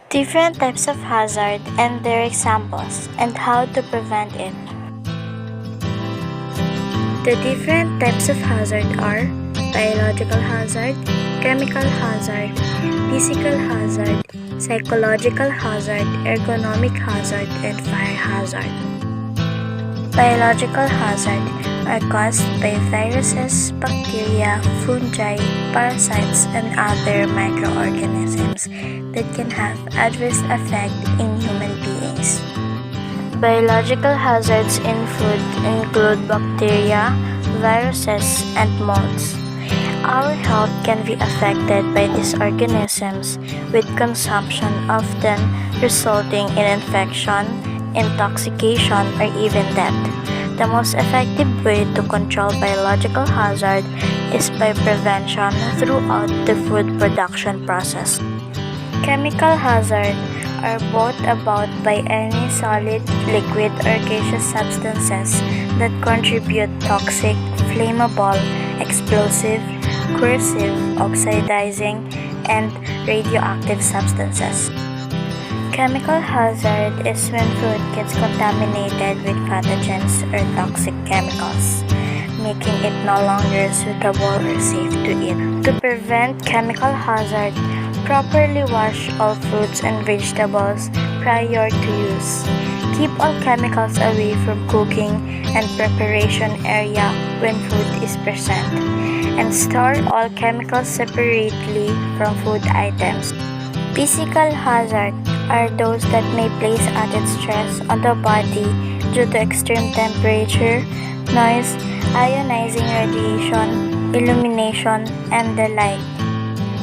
Different types of hazard and their examples, and how to prevent it. The different types of hazard are biological hazard, chemical hazard, physical hazard, psychological hazard, ergonomic hazard, and fire hazard. Biological hazard are caused by viruses, bacteria, fungi, parasites, and other microorganisms that can have adverse effect in human beings. Biological hazards in food include bacteria, viruses, and molds. Our health can be affected by these organisms, with consumption often resulting in infection, intoxication, or even death. The most effective way to control biological hazard is by prevention throughout the food production process. Chemical hazard are brought about by any solid, liquid, or gaseous substances that contribute toxic, flammable, explosive, corrosive, oxidizing, and radioactive substances. Chemical hazard is when food gets contaminated with pathogens or toxic chemicals, making it no longer suitable or safe to eat. To prevent chemical hazard, properly wash all fruits and vegetables prior to use. Keep all chemicals away from cooking and preparation area when food is present. And store all chemicals separately from food items. Physical hazard are those that may place added stress on the body due to extreme temperature, noise, ionizing radiation, illumination, and the like.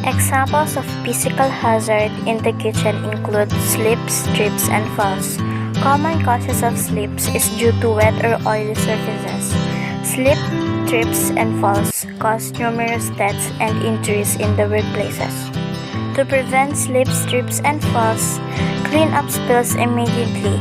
Examples of physical hazard in the kitchen include slips, trips, and falls. Common causes of slips is due to wet or oily surfaces. Slip, trips, and falls cause numerous deaths and injuries in the workplaces. To prevent slips, trips, and falls, clean up spills immediately.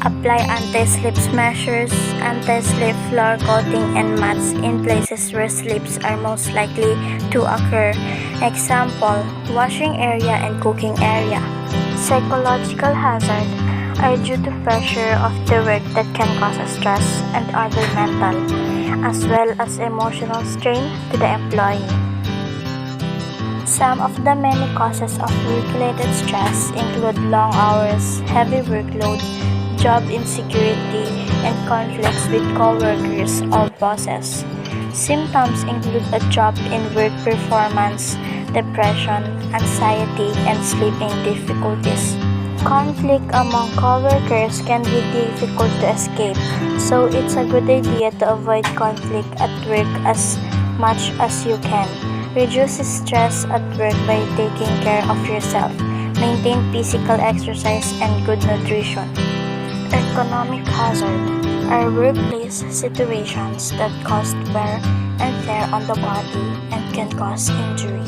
Apply anti-slip measures, anti-slip floor coating, and mats in places where slips are most likely to occur. Example, washing area and cooking area. Psychological hazard are due to pressure of the work that can cause stress and other mental, as well as emotional strain to the employee. Some of the many causes of work-related stress include long hours, heavy workload, job insecurity, and conflicts with co-workers or bosses. Symptoms include a drop in work performance, depression, anxiety, and sleeping difficulties. Conflict among co-workers can be difficult to escape, so it's a good idea to avoid conflict at work as much as you can. Reduce stress at work by taking care of yourself. Maintain physical exercise and good nutrition. Economic hazard are workplace situations that cause wear and tear on the body and can cause injury.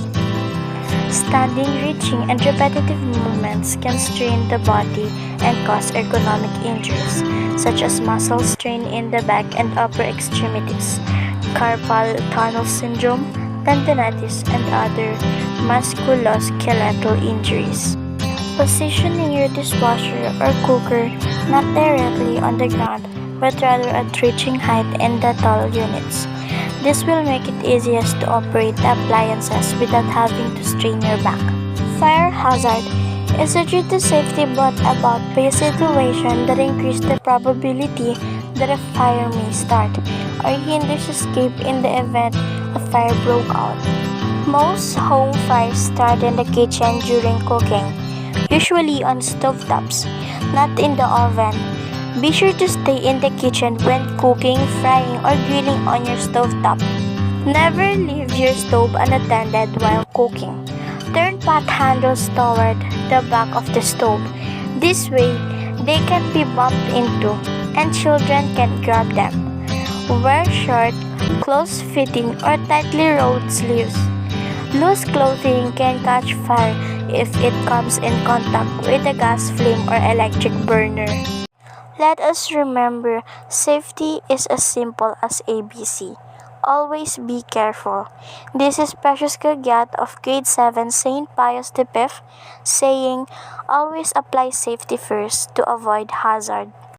Standing, reaching, and repetitive movements can strain the body and cause ergonomic injuries, such as muscle strain in the back and upper extremities, carpal tunnel syndrome, tendinitis, and other musculoskeletal injuries. Positioning your dishwasher or cooker not directly on the ground, but rather at reaching height in the tall units. This will make it easiest to operate the appliances without having to strain your back. Fire hazard is due to safety brought about by a situation that increases the probability that a fire may start or hinders escape in the event a fire broke out. Most home fires start in the kitchen during cooking, usually on stovetops, not in the oven. Be sure to stay in the kitchen when cooking, frying, or grilling on your stovetop. Never leave your stove unattended while cooking. Turn pot handles toward the back of the stove. This way, they can be bumped into and children can grab them. Wear short, close-fitting, or tightly rolled sleeves. Loose clothing can catch fire if it comes in contact with a gas flame or electric burner. Let us remember, safety is as simple as ABC. Always be careful. This is Precious Caguiat of Grade 7 St. Pius V saying, always apply safety first to avoid hazard.